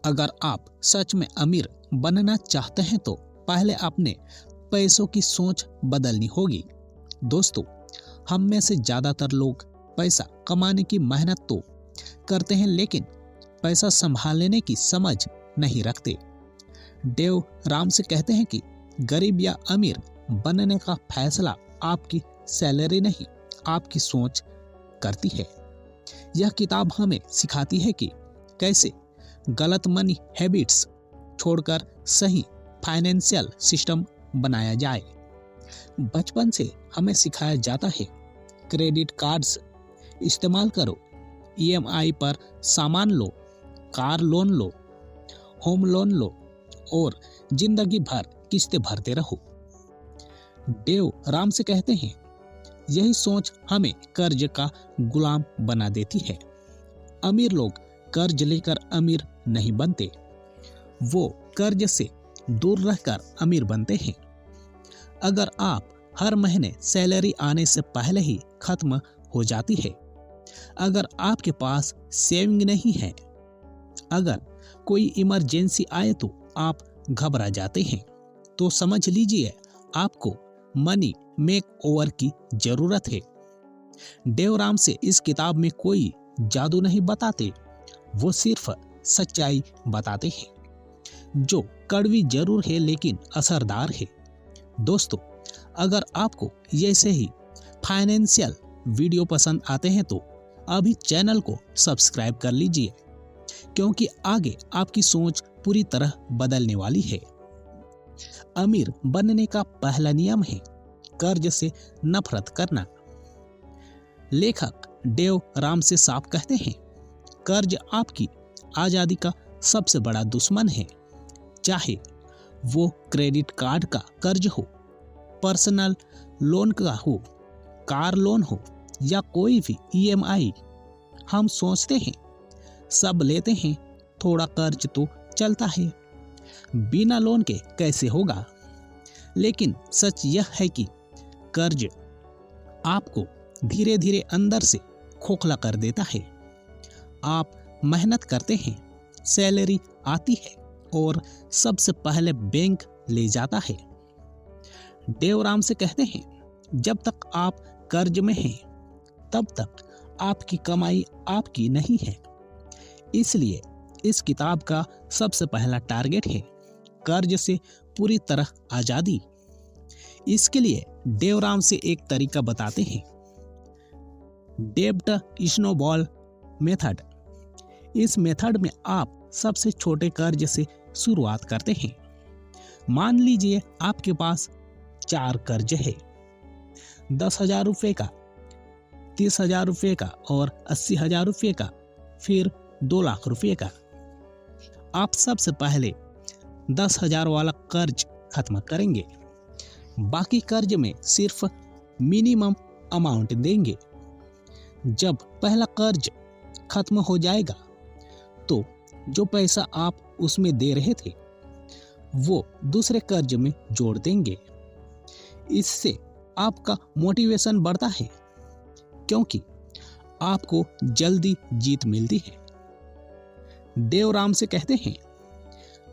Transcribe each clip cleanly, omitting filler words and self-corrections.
अगर आप सच में अमीर बनना चाहते हैं तो पहले अपने पैसों की सोच बदलनी होगी। दोस्तों, हम में से ज्यादातर लोग पैसा कमाने की मेहनत तो करते हैं, लेकिन पैसा संभालने की समझ नहीं रखते। डेव रामसे कहते हैं कि गरीब या अमीर बनने का फैसला आपकी सैलरी नहीं, आपकी सोच करती है। यह किताब हमें सिखाती है कि कैसे गलत मनी हैबिट्स छोड़कर सही फाइनेंशियल सिस्टम बनाया जाए। बचपन से हमें सिखाया जाता है, क्रेडिट कार्ड्स इस्तेमाल करो, ईएमआई पर सामान लो, कार लोन लो, होम लोन लो और जिंदगी भर किस्तें भरते रहो। डेव रामसे कहते हैं, यही सोच हमें कर्ज का गुलाम बना देती है। अमीर लोग कर्ज लेकर अमीर नहीं बनते, वो कर्ज से दूर रहकर अमीर बनते हैं। अगर आप हर महीने सैलरी आने से पहले ही खत्म हो जाती है, अगर आपके पास सेविंग नहीं है, अगर कोई इमरजेंसी आए तो आप घबरा जाते हैं, तो समझ लीजिए आपको मनी मेक ओवर की जरूरत है। डेव रामसे इस किताब में कोई जादू नहीं बताते, वो सिर्फ सच्चाई बताते हैं, जो कड़वी जरूर है लेकिन असरदार है। दोस्तों, अगर आपको ऐसे ही फाइनेंशियल वीडियो पसंद आते हैं तो अभी चैनल को सब्सक्राइब कर लीजिए, क्योंकि आगे आपकी सोच पूरी तरह बदलने वाली है। अमीर बनने का पहला नियम है कर्ज से नफरत करना। लेखक डेव रामसे साफ कहते हैं, कर्ज आपकी आजादी का सबसे बड़ा दुश्मन है। चाहे वो क्रेडिट कार्ड का कर्ज हो, पर्सनल लोन का हो, कार लोन हो या कोई भी ईएमआई। हम सोचते हैं सब लेते हैं, थोड़ा कर्ज तो चलता है, बिना लोन के कैसे होगा। लेकिन सच यह है कि कर्ज आपको धीरे धीरे अंदर से खोखला कर देता है। आप मेहनत करते हैं, सैलरी आती है और सबसे पहले बैंक ले जाता है। डेव रामसे कहते हैं, जब तक आप कर्ज में हैं, तब तक आपकी कमाई आपकी नहीं है। इसलिए इस किताब का सबसे पहला टारगेट है कर्ज से पूरी तरह आजादी। इसके लिए डेव रामसे एक तरीका बताते हैं, डेब्ट स्नोबॉल मेथड। इस मेथड में आप सबसे छोटे कर्ज से शुरुआत करते हैं। मान लीजिए आपके पास 4 कर्ज है, 10,000 रुपये का, 30,000 रुपये का और 80,000 रुपये का, फिर 2 लाख रुपये का। आप सबसे पहले 10,000 वाला कर्ज खत्म करेंगे, बाकी कर्ज में सिर्फ मिनिमम अमाउंट देंगे। जब पहला कर्ज खत्म हो जाएगा तो जो पैसा आप उसमें दे रहे थे वो दूसरे कर्ज में जोड़ देंगे। इससे आपका मोटिवेशन बढ़ता है, क्योंकि आपको जल्दी जीत मिलती है। डेव रामसे कहते हैं,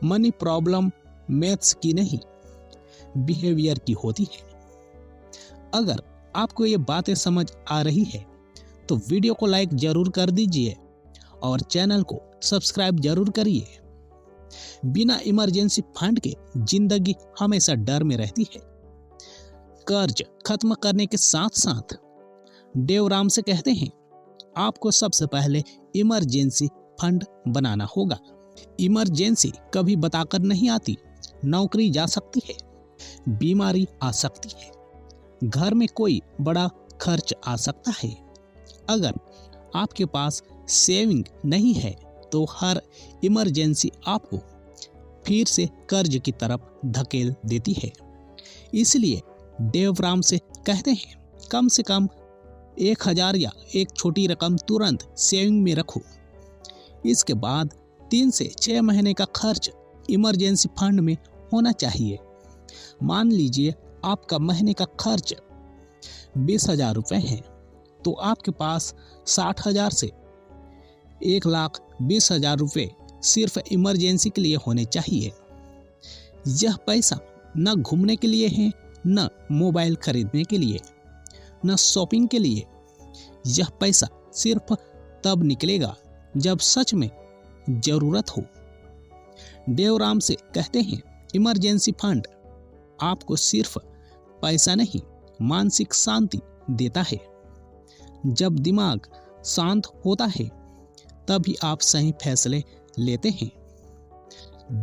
मनी प्रॉब्लम मैथ्स की नहीं, बिहेवियर की होती है। अगर आपको ये बातें समझ आ रही है तो वीडियो को लाइक जरूर कर दीजिए और चैनल को सब्सक्राइब जरूर करिए। बिना इमरजेंसी फंड के जिंदगी हमेशा डर में रहती है। कर्ज खत्म करने के साथ साथ डेव रामसे कहते हैं, आपको सबसे पहले इमरजेंसी फंड बनाना होगा। इमरजेंसी कभी बताकर नहीं आती। नौकरी जा सकती है, बीमारी आ सकती है, घर में कोई बड़ा खर्च आ सकता है। अगर आपके पास सेविंग नहीं है तो हर इमरजेंसी आपको फिर से कर्ज की तरफ धकेल देती है। इसलिए डेव रामसे कहते हैं, कम से कम 1,000 या एक छोटी रकम तुरंत सेविंग में रखो। इसके बाद 3 से 6 महीने का खर्च इमरजेंसी फंड में होना चाहिए। मान लीजिए आपका महीने का खर्च 20,000 रुपये है, तो आपके पास 60,000 से 1,20,000 रुपये सिर्फ इमरजेंसी के लिए होने चाहिए। यह पैसा न घूमने के लिए है, न मोबाइल खरीदने के लिए, न शॉपिंग के लिए। यह पैसा सिर्फ तब निकलेगा जब सच में जरूरत हो। देवराम से कहते हैं, इमरजेंसी फंड आपको सिर्फ पैसा नहीं, मानसिक शांति देता है। जब दिमाग शांत होता है तभी आप सही फैसले लेते हैं।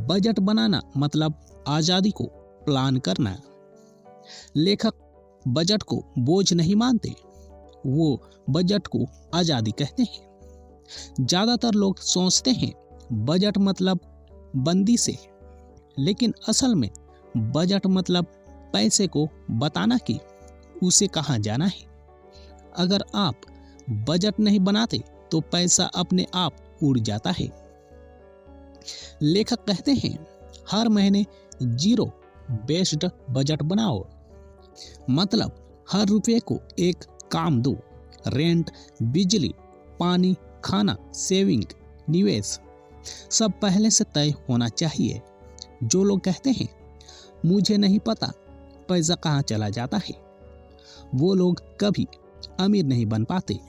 बजट बनाना मतलब आजादी को प्लान करना। लेखक बजट को बोझ नहीं मानते, वो बजट को आजादी कहते हैं। ज्यादातर लोग सोचते हैं बजट मतलब बंदी से, लेकिन असल में बजट मतलब पैसे को बताना कि उसे कहाँ जाना है। अगर आप बजट नहीं बनाते तो पैसा अपने आप उड़ जाता है। लेखक कहते हैं, हर महीने जीरो बेस्ड बजट बनाओ। मतलब हर रुपये को एक काम दो। रेंट, बिजली, पानी, खाना, सेविंग, निवेश सब पहले से तय होना चाहिए। जो लोग कहते हैं मुझे नहीं पता पैसा कहाँ चला जाता है, वो लोग कभी अमीर नहीं बन पाते।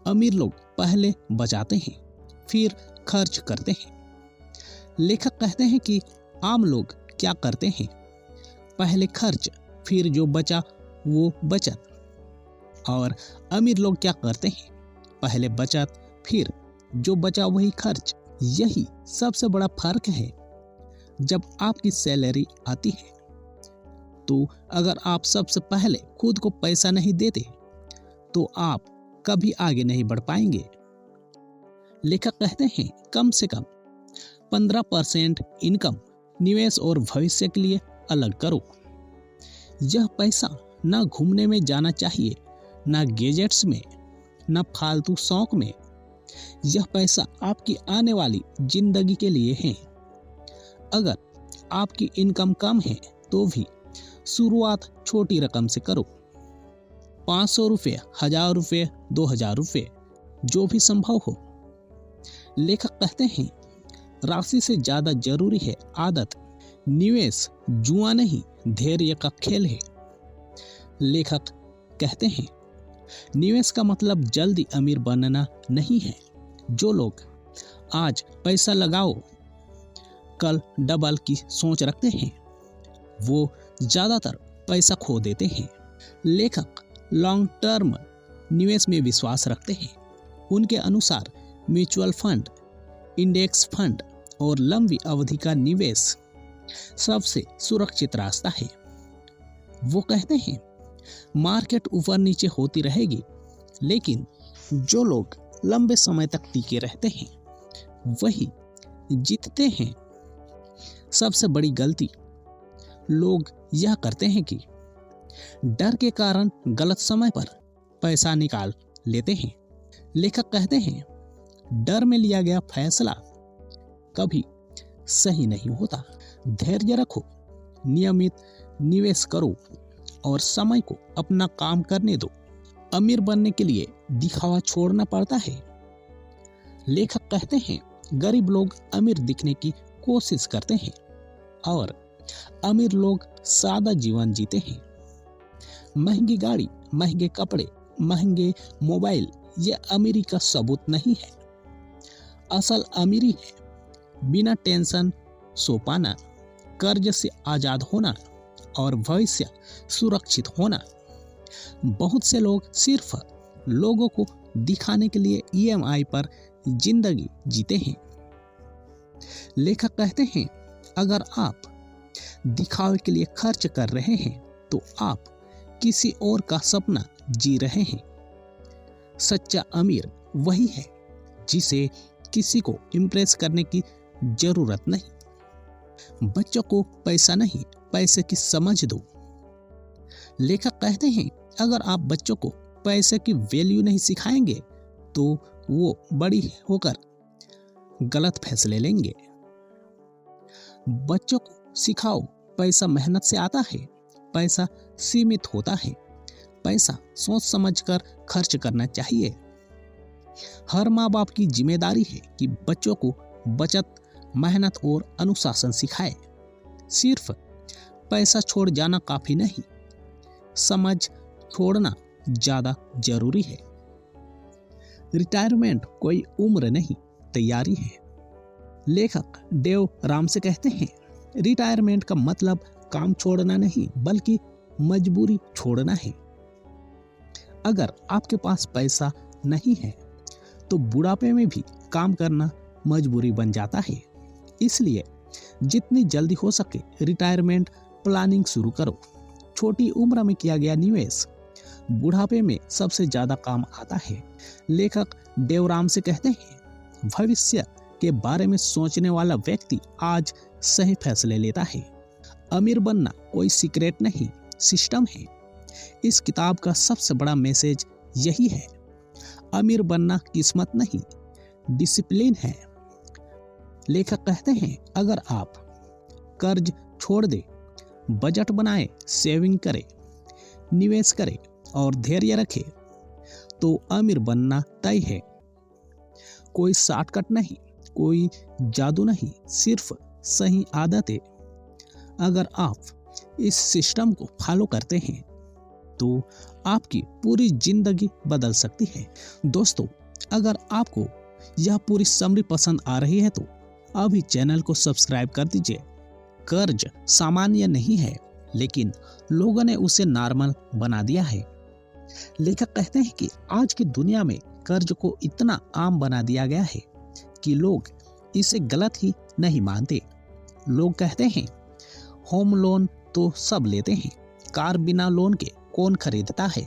अमीर लोग पहले बचाते हैं, फिर खर्च करते हैं। लेखक कहते हैं कि आम लोग क्या करते हैं, पहले खर्च, फिर जो बचा वो बचत। और अमीर लोग क्या करते हैं, पहले बचत, फिर जो बचा वही खर्च। यही सबसे बड़ा फर्क है। जब आपकी सैलरी आती है तो अगर आप सबसे पहले खुद को पैसा नहीं देते तो आप कभी आगे नहीं बढ़ पाएंगे। लेखक कहते हैं, कम से कम 15% इनकम निवेश और भविष्य के लिए अलग करो। यह पैसा ना घूमने में जाना चाहिए, ना गैजेट्स में, ना फालतू शौक में। यह पैसा आपकी आने वाली जिंदगी के लिए है। अगर आपकी इनकम कम है तो भी शुरुआत छोटी रकम से करो। 500 रुपये, 1000 रुपये, 2000 रुपये, जो भी संभव हो। लेखक कहते हैं, राशि से ज्यादा जरूरी है आदत। निवेश जुआ नहीं, धैर्य का खेल है। लेखक कहते हैं, निवेश का मतलब जल्दी अमीर बनना नहीं है। जो लोग आज पैसा लगाओ कल डबल की सोच रखते हैं, वो ज्यादातर पैसा खो देते हैं। लेखक लॉन्ग टर्म निवेश में विश्वास रखते हैं। उनके अनुसार म्यूचुअल फंड, इंडेक्स फंड और लंबी अवधि का निवेश सबसे सुरक्षित रास्ता है। वो कहते हैं, मार्केट ऊपर नीचे होती रहेगी, लेकिन जो लोग लंबे समय तक टिके रहते हैं वही जीतते हैं। सबसे बड़ी गलती लोग यह करते हैं कि डर के कारण गलत समय पर पैसा निकाल लेते हैं। लेखक कहते हैं, डर में लिया गया फैसला कभी सही नहीं होता। धैर्य रखो, नियमित निवेश करो और समय को अपना काम करने दो। अमीर बनने के लिए दिखावा छोड़ना पड़ता है। लेखक कहते हैं, गरीब लोग अमीर दिखने की कोशिश करते हैं और अमीर लोग सादा जीवन जीते हैं। महंगी गाड़ी, महंगे कपड़े, महंगे मोबाइल ये अमीरी का सबूत नहीं है। असल अमीरी है बिना टेंशन सो पाना, कर्ज से आजाद होना और भविष्य सुरक्षित होना। बहुत से लोग सिर्फ लोगों को दिखाने के लिए EMI पर जिंदगी जीते हैं। लेखक कहते हैं, अगर आप दिखावे के लिए खर्च कर रहे हैं तो आप किसी और का सपना जी रहे हैं। सच्चा अमीर वही है जिसे किसी को इम्प्रेस करने की जरूरत नहीं। बच्चों को पैसा नहीं, पैसे की समझ दो। लेखक कहते हैं, अगर आप बच्चों को पैसे की वैल्यू नहीं सिखाएंगे तो वो बड़ी होकर गलत फैसले लेंगे। बच्चों को सिखाओ, पैसा मेहनत से आता है, पैसा सीमित होता है, पैसा सोच समझकर खर्च करना चाहिए। हर माँ बाप की जिम्मेदारी है कि बच्चों को बचत, मेहनत और अनुशासन सिखाए। सिर्फ पैसा छोड़ जाना काफी नहीं, समझ छोड़ना ज्यादा जरूरी है। रिटायरमेंट कोई उम्र नहीं, तैयारी है। लेखक डेव रामसे कहते हैं, रिटायरमेंट का मतलब काम छोड़ना नहीं बल्कि मजबूरी छोड़ना है। अगर आपके पास पैसा नहीं है तो बुढ़ापे में भी काम करना मजबूरी बन जाता है। इसलिए जितनी जल्दी हो सके रिटायरमेंट प्लानिंग शुरू करो। छोटी उम्र में किया गया निवेश बुढ़ापे में सबसे ज्यादा काम आता है। लेखक डेव रामसे कहते हैं, भविष्य के बारे में सोचने वाला व्यक्ति आज सही फैसले लेता है। अमीर बनना कोई सीक्रेट नहीं, सिस्टम है। इस किताब का सबसे बड़ा मैसेज यही है, अमीर बनना किस्मत नहीं, डिसिप्लिन है। लेखक कहते हैं, अगर आप कर्ज छोड़ दे, बजट बनाए, सेविंग करे, निवेश करे और धैर्य रखे तो अमीर बनना तय है। कोई शॉर्टकट नहीं, कोई जादू नहीं, सिर्फ सही आदतें। अगर आप इस सिस्टम को फॉलो करते हैं तो आपकी पूरी जिंदगी बदल सकती है। दोस्तों, अगर आपको यह पूरी समरी पसंद आ रही है तो अभी चैनल को सब्सक्राइब कर दीजिए। कर्ज सामान्य नहीं है, लेकिन लोगों ने उसे नॉर्मल बना दिया है। लेखक कहते हैं कि आज की दुनिया में कर्ज को इतना आम बना दिया गया है कि लोग इसे गलत ही नहीं मानते। लोग कहते हैं, होम लोन तो सब लेते हैं, कार बिना लोन के कौन खरीदता है,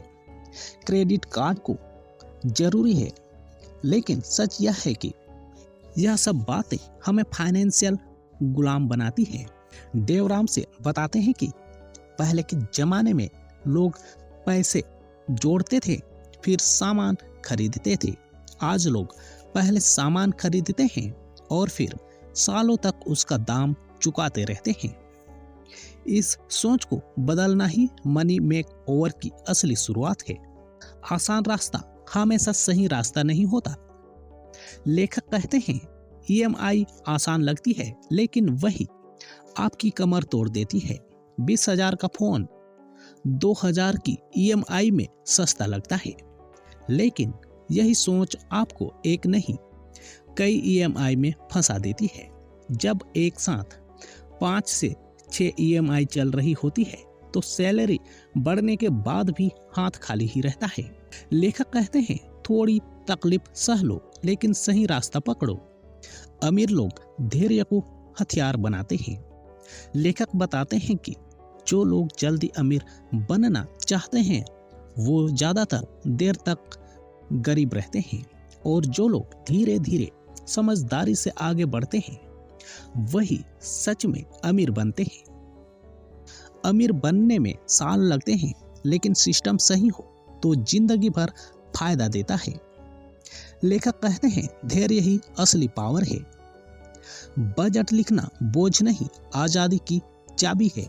क्रेडिट कार्ड को जरूरी है। लेकिन सच यह है कि यह सब बातें हमें फाइनेंशियल गुलाम बनाती है। डेव रामसे बताते हैं कि पहले के जमाने में लोग पैसे जोड़ते थे, फिर सामान खरीदते थे। आज लोग पहले सामान खरीदते हैं और फिर सालों तक उसका दाम चुकाते रहते हैं। इस सोच को बदलना ही मनी मेक ओवर की असली शुरुआत है। आसान रास्ता हमेशा सही रास्ता नहीं होता। लेखक कहते हैं, ईएमआई आसान लगती है, लेकिन वही आपकी कमर तोड़ देती है। 20,000 का फोन 2,000 की ईएमआई में सस्ता लगता है, लेकिन यही सोच आपको एक नहीं कई ईएमआई में फंसा देती है। जब एक साथ 5 से 6 ईएमआई चल रही होती है तो सैलरी बढ़ने के बाद भी हाथ खाली ही रहता है। लेखक कहते हैं, थोड़ी तकलीफ सह लो, लेकिन सही रास्ता पकड़ो। अमीर लोग धैर्य को हथियार बनाते हैं। लेखक बताते हैं कि जो लोग जल्दी अमीर बनना चाहते हैं वो ज्यादातर देर तक गरीब रहते हैं, और जो लोग धीरे धीरे समझदारी से आगे बढ़ते हैं वही सच में अमीर बनते हैं। अमीर बनने में साल लगते हैं, लेकिन सिस्टम सही हो तो जिंदगी भर फायदा देता है। लेखक कहते हैं, धैर्य ही असली पावर है। बजट लिखना बोझ नहीं, आजादी की चाबी है।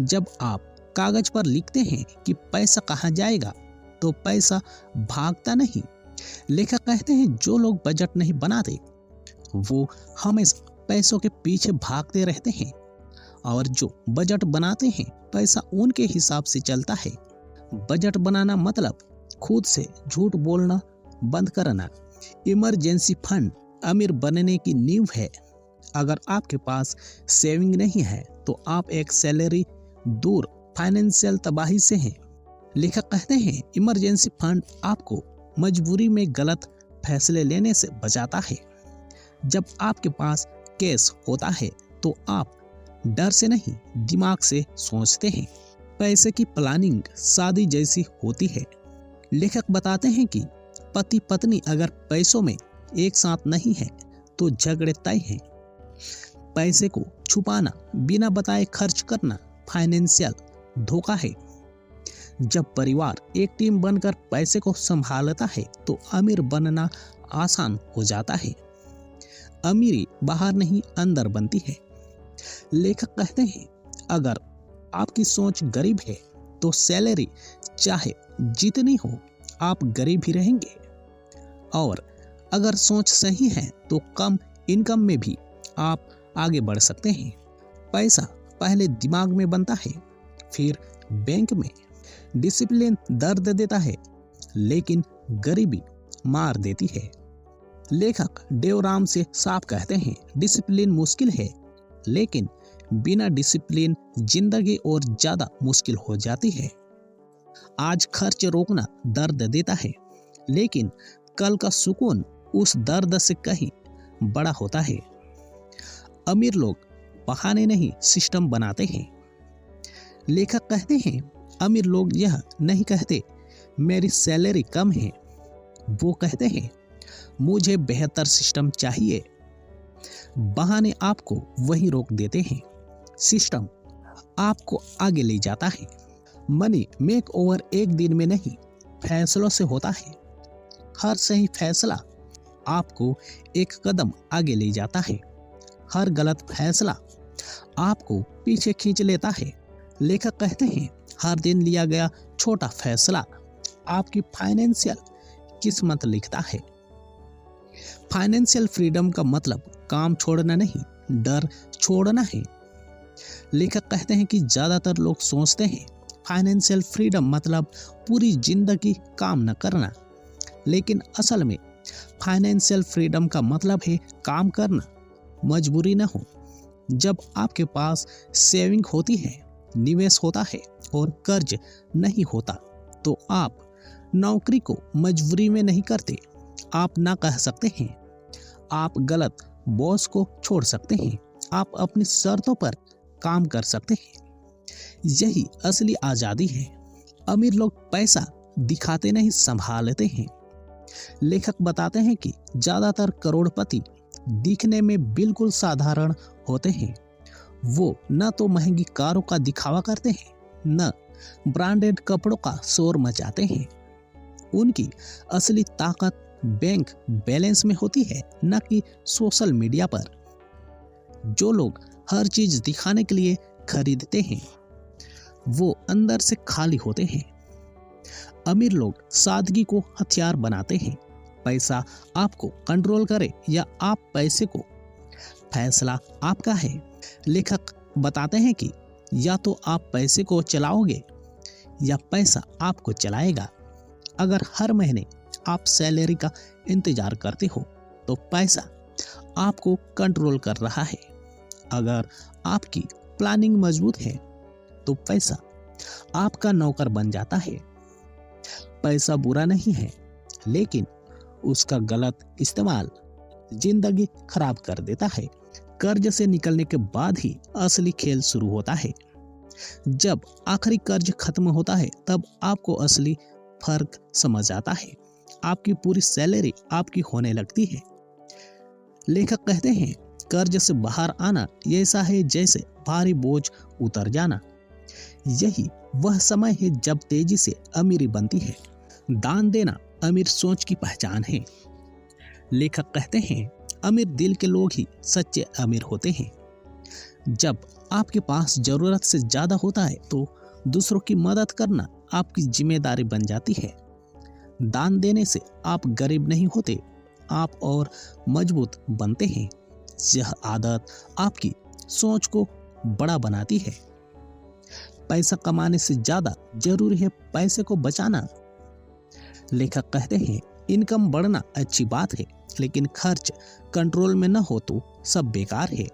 जब आप कागज पर लिखते हैं कि पैसा कहाँ जाएगा तो पैसा भागता नहीं। लेखक कहते हैं, जो लोग बजट नहीं बनाते वो हमेशा पैसों के पीछे भागते रहते हैं, और जो बजट बनाते हैं पैसा उनके हिसाब से चलता है। बजट बनाना मतलब खुद से झूठ बोलना बंद करना। इमरजेंसी फंड अमीर बनने की नींव है। अगर आपके पास सेविंग नहीं है तो आप एक सैलरी दूर फाइनेंशियल तबाही से हैं। लेखक कहते हैं, इमरजेंसी फंड आपको मजबूरी में गलत फैसले लेने से बचाता है। जब आपके पास कैश होता है तो आप डर से नहीं, दिमाग से सोचते हैं। पैसे की प्लानिंग शादी जैसी होती है। लेखक बताते हैं कि पति पत्नी अगर पैसों में एक साथ नहीं है तो झगड़े तय हैं। पैसे को छुपाना, बिना बताए खर्च करना फाइनेंशियल धोखा है। जब परिवार एक टीम बनकर पैसे को संभालता है तो अमीर बनना आसान हो जाता है। अमीरी बाहर नहीं अंदर बनती है। लेखक कहते हैं, अगर आपकी सोच गरीब है तो सैलरी चाहे जितनी हो आप गरीब ही रहेंगे, और अगर सोच सही है तो कम इनकम में भी आप आगे बढ़ सकते हैं। पैसा पहले दिमाग में बनता है, फिर बैंक में। डिसिप्लिन दर्द देता है, लेकिन गरीबी मार देती है। लेखक देवराम से साफ कहते हैं, डिसिप्लिन मुश्किल है, लेकिन बिना डिसिप्लिन जिंदगी और ज्यादा मुश्किल हो जाती है। आज खर्च रोकना दर्द देता है, लेकिन कल का सुकून उस दर्द से कहीं बड़ा होता है। अमीर लोग बहाने नहीं, सिस्टम बनाते हैं। लेखक कहते हैं, अमीर लोग यह नहीं कहते मेरी सैलरी कम है, वो कहते हैं मुझे बेहतर सिस्टम चाहिए। बहाने आपको वहीं रोक देते हैं, सिस्टम आपको आगे ले जाता है। मनी मेक ओवर एक दिन में नहीं, फैसलों से होता है। हर सही फैसला आपको एक कदम आगे ले जाता है, हर गलत फैसला आपको पीछे खींच लेता है। लेखक कहते हैं, हर दिन लिया गया छोटा फैसला आपकी फाइनेंशियल किस्मत लिखता है। फाइनेंशियल फ्रीडम का मतलब काम छोड़ना नहीं, डर छोड़ना है। लेखक कहते हैं कि ज्यादातर लोग सोचते हैं फाइनेंशियल फ्रीडम मतलब पूरी जिंदगी काम न करना, लेकिन असल में फाइनेंशियल फ्रीडम का मतलब है काम करना, मजबूरी न हो। जब आपके पास सेविंग होती है, निवेश होता है और कर्ज नहीं होता, तो आप नौकरी को मजबूरी में नहीं करते। आप ना कह सकते हैं, आप गलत बॉस को छोड़ सकते हैं, आप अपनी शर्तों पर काम कर सकते हैं। यही असली आजादी है। अमीर लोग पैसा दिखाते नहीं, संभालते हैं। लेखक बताते हैं कि ज्यादातर करोड़पति दिखने में बिल्कुल साधारण होते हैं। वो न तो महंगी कारों का दिखावा करते हैं, न ब्रांडेड कपड़ों का शोर मचाते हैं। उनकी असली ताकत बैंक बैलेंस में होती है, न कि सोशल मीडिया पर। जो लोग हर चीज दिखाने के लिए खरीदते हैं, वो अंदर से खाली होते हैं। अमीर लोग सादगी को हथियार बनाते हैं। पैसा आपको कंट्रोल करे या आप पैसे को, फैसला आपका है। लेखक बताते हैं कि या तो आप पैसे को चलाओगे या पैसा आपको चलाएगा। अगर हर महीने आप सैलरी का इंतजार करते हो, तो पैसा आपको कंट्रोल कर रहा है। अगर आपकी प्लानिंग मजबूत है, तो पैसा आपका नौकर बन जाता है। पैसा बुरा नहीं है, लेकिन उसका गलत इस्तेमाल जिंदगी खराब कर देता है। कर्ज से निकलने के बाद ही असली खेल शुरू होता है। जब आखिरी कर्ज खत्म होता है, तब आपको असली फर्क समझ आता है। आपकी पूरी सैलरी आपकी होने लगती है। लेखक कहते हैं, कर्ज से बाहर आना ऐसा है जैसे भारी बोझ उतर जाना। यही वह समय है जब तेजी से अमीरी बनती है। दान देना अमीर सोच की पहचान है। लेखक कहते हैं, अमीर दिल के लोग ही सच्चे अमीर होते हैं। जब आपके पास जरूरत से ज्यादा होता है, तो दूसरों की मदद करना आपकी जिम्मेदारी बन जाती है। दान देने से आप गरीब नहीं होते, आप और मजबूत बनते हैं। यह आदत आपकी सोच को बड़ा बनाती है। पैसा कमाने से ज्यादा जरूरी है पैसे को बचाना। लेखक कहते हैं, इनकम बढ़ना अच्छी बात है, लेकिन खर्च कंट्रोल में न हो तो सब बेकार है।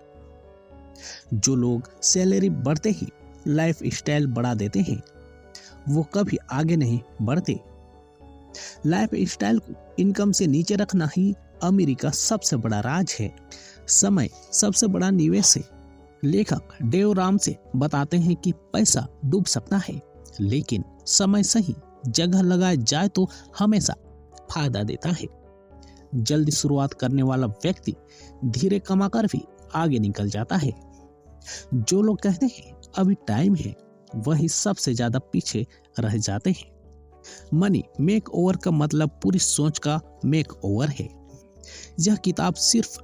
जो लोग सैलरी बढ़ते ही लाइफ स्टाइल बढ़ा देते हैं, वो कभी आगे नहीं बढ़ते। लाइफ स्टाइल को इनकम से नीचे रखना ही अमीरी का सबसे बड़ा राज है। समय सबसे बड़ा निवेश है। लेखक देवराम से बताते हैं कि पैसा डूब सकता है, लेकिन समय सही जगह लगाया जाए तो हमेशा फायदा देता है। जल्दी शुरुआत करने वाला व्यक्ति धीरे कमाकर भी आगे निकल जाता है। जो लोग कहते हैं अभी टाइम है, वही सबसे ज्यादा पीछे रह जाते हैं। मनी मेक ओवर का मतलब पूरी सोच का मेक ओवर है। यह किताब सिर्फ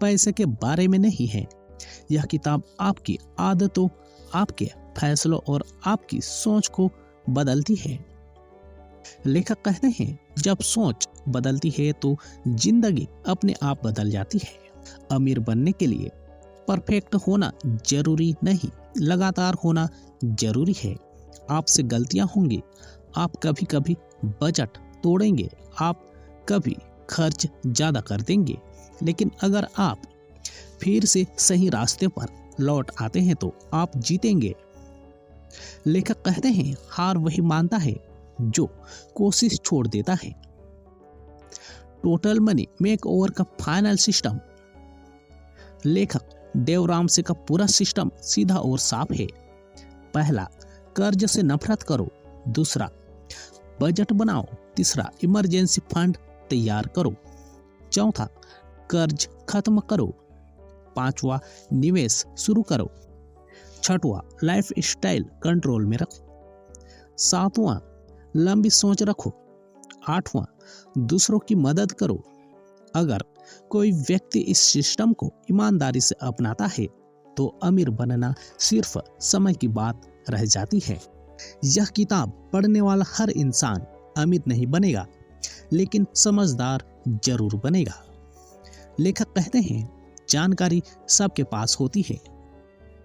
पैसे के बारे में नहीं है। यह किताब आपकी आदतों, आपके फैसलों और आपकी सोच को बदलती है। लेखक कहते हैं, जब सोच बदलती है तो जिंदगी अपने आप बदल जाती है। अमीर बनने के लिए परफेक्ट होना जरूरी नहीं, लगातार होना जरूरी है। आपसे गलतियां होंगी, आप कभी कभी बजट तोड़ेंगे, आप कभी खर्च ज्यादा कर देंगे, लेकिन अगर आप फिर से सही रास्ते पर लौट आते हैं तो आप जीतेंगे। लेखक कहते हैं, हार वही मानता है जो कोशिश छोड़ देता है। टोटल मनी मेक ओवर का फाइनल सिस्टम। लेखक डेव रामसे का पूरा सिस्टम सीधा और साफ है। पहला, कर्ज से नफरत करो। दूसरा, बजट बनाओ। तीसरा, इमरजेंसी फंड तैयार करो। चौथा, कर्ज खत्म करो। पांचवा, निवेश शुरू करो। छठवां, लाइफ स्टाइल कंट्रोल में रखो। सातवां, लंबी सोच रखो। आठवां, दूसरों की मदद करो। अगर कोई व्यक्ति इस सिस्टम को ईमानदारी से अपनाता है तो अमीर बनना सिर्फ समय की बात रह जाती है। यह किताब पढ़ने वाला हर इंसान अमीर नहीं बनेगा, लेकिन समझदार जरूर बनेगा। लेखक कहते हैं, जानकारी सबके पास होती है,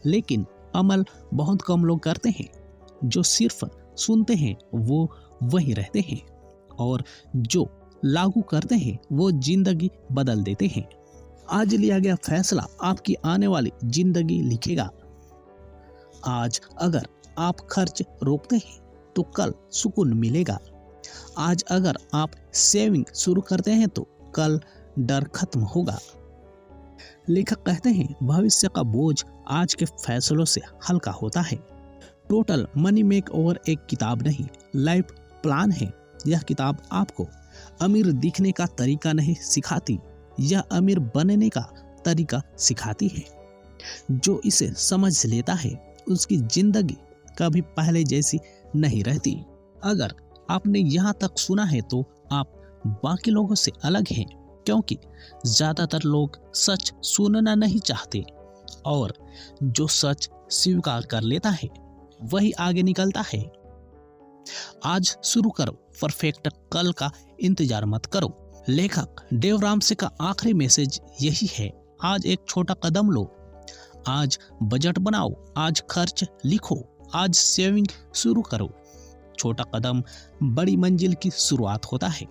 लेकिन अमल बहुत कम लोग करते हैं। जो सिर्फ सुनते हैं वो वही रहते हैं, और जो लागू करते हैं वो जिंदगी बदल देते हैं। आज लिया गया फैसला आपकी आने वाली जिंदगी लिखेगा। आज अगर आप खर्च रोकते हैं तो कल सुकून मिलेगा। आज अगर आप सेविंग शुरू करते हैं तो कल डर खत्म होगा। लेखक कहते हैं, भविष्य का बोझ आज के फैसलों से हल्का होता है। टोटल मनी मेक ओवर एक किताब नहीं, लाइफ प्लान है। यह किताब आपको अमीर दिखने का तरीका नहीं सिखाती, यह अमीर बनने का तरीका सिखाती है। जो इसे समझ लेता है उसकी जिंदगी कभी पहले जैसी नहीं रहती। अगर आपने यहाँ तक सुना है तो आप बाकी लोगों से अलग हैं, क्योंकि ज्यादातर लोग सच सुनना नहीं चाहते, और जो सच स्वीकार कर लेता है वही आगे निकलता है। आज शुरू करो, परफेक्ट कल का इंतजार मत करो। लेखक डेव रामसे का आखिरी मैसेज यही है, आज एक छोटा कदम लो। आज बजट बनाओ, आज खर्च लिखो, आज सेविंग शुरू करो। छोटा कदम बड़ी मंजिल की शुरुआत होता है।